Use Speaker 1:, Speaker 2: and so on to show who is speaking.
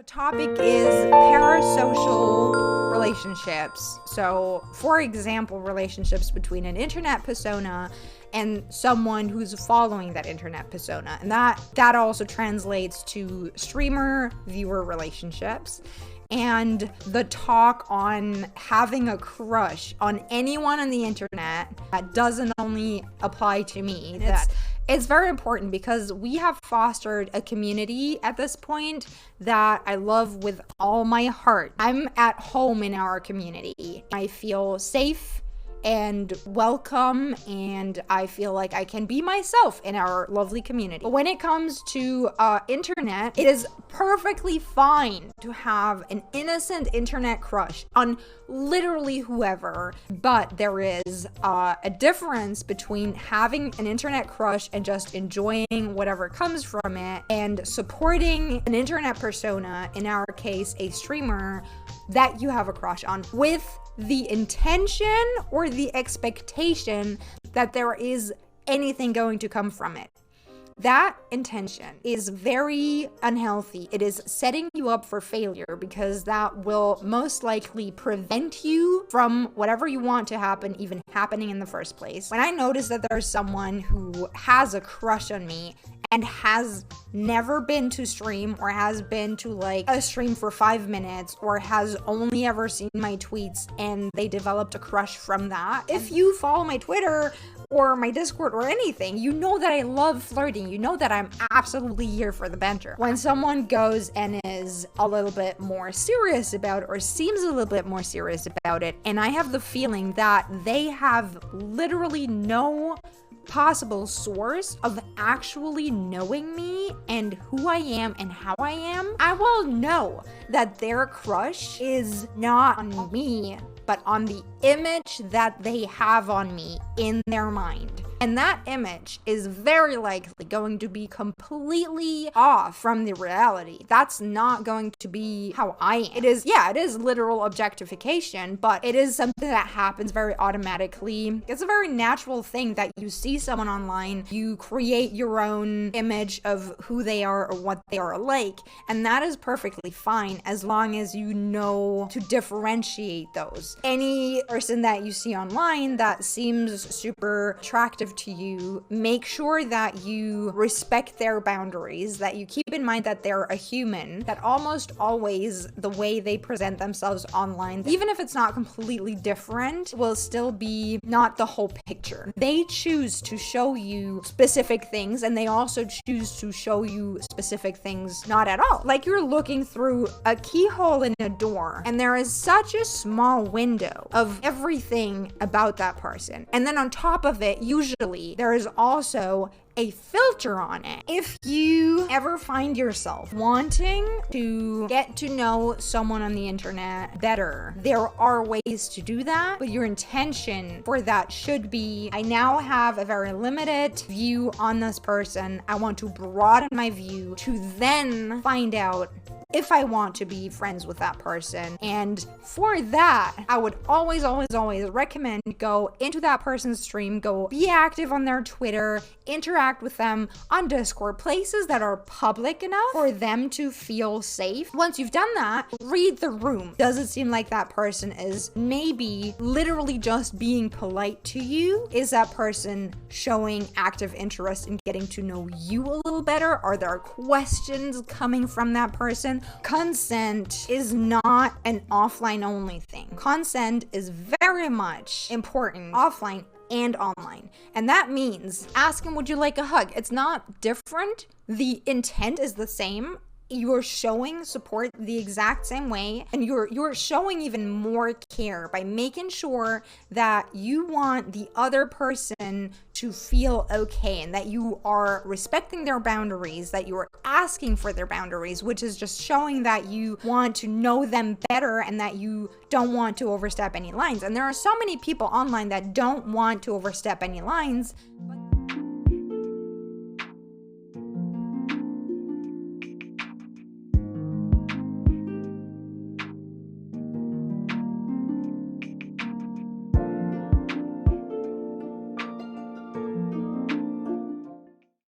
Speaker 1: The topic is parasocial relationships. So, for example, relationships between an internet persona and someone who's following that internet persona. And that also translates to streamer-viewer relationships. And the talk on having a crush on anyone on the internet that doesn't only apply to me. It's very important because we have fostered a community at this point that I love with all my heart. I'm at home in our community. I feel safe and welcome, and I feel like I can be myself in our lovely community. But when it comes to internet, it is perfectly fine to have an innocent internet crush on literally whoever, but there is a difference between having an internet crush and just enjoying whatever comes from it, and supporting an internet persona, in our case a streamer, that you have a crush on, with the intention or the expectation that there is anything going to come from it. That intention is very unhealthy. It is setting you up for failure because that will most likely prevent you from whatever you want to happen even happening in the first place. When I notice that there's someone who has a crush on me and has never been to stream, or has been to like a stream for 5 minutes, or has only ever seen my tweets and they developed a crush from that. If you follow my Twitter or my Discord or anything, you know that I love flirting. You know that I'm absolutely here for the banter. When someone goes and is a little bit more serious about it, or seems a little bit more serious about it, and I have the feeling that they have literally no possible source of actually knowing me and who I am and how I am, I will know that their crush is not on me, but on the image that they have on me in their mind. And that image is very likely going to be completely off from the reality. That's not going to be how I am. It is literal objectification, but it is something that happens very automatically. It's a very natural thing that you see someone online, you create your own image of who they are or what they are like, and that is perfectly fine as long as you know to differentiate those. Any person that you see online that seems super attractive to you, make sure that you respect their boundaries, that you keep in mind that they're a human, that almost always the way they present themselves online, even if it's not completely different, will still be not the whole picture. They choose to show you specific things, and they also choose to show you specific things not at all. Like you're looking through a keyhole in a door, and there is such a small window of everything about that person. And then on top of it, usually there is also a filter on it. If you ever find yourself wanting to get to know someone on the internet better, there are ways to do that, but your intention for that should be, I now have a very limited view on this person. I want to broaden my view to then find out if I want to be friends with that person. And for that, I would always recommend go into that person's stream, go be active on their Twitter, interact with them on Discord, places that are public enough for them to feel safe. Once you've done that, read the room. Does it seem like that person is maybe literally just being polite to you? Is that person showing active interest in getting to know you a little better? Are there questions coming from that person? Consent is not an offline only thing. Consent is very much important offline and online. And that means asking, would you like a hug? It's not different. The intent is the same. You're showing support the exact same way, and you're showing even more care by making sure that you want the other person to feel okay, and that you are respecting their boundaries, that you are asking for their boundaries, which is just showing that you want to know them better and that you don't want to overstep any lines. And there are so many people online that don't want to overstep any lines, but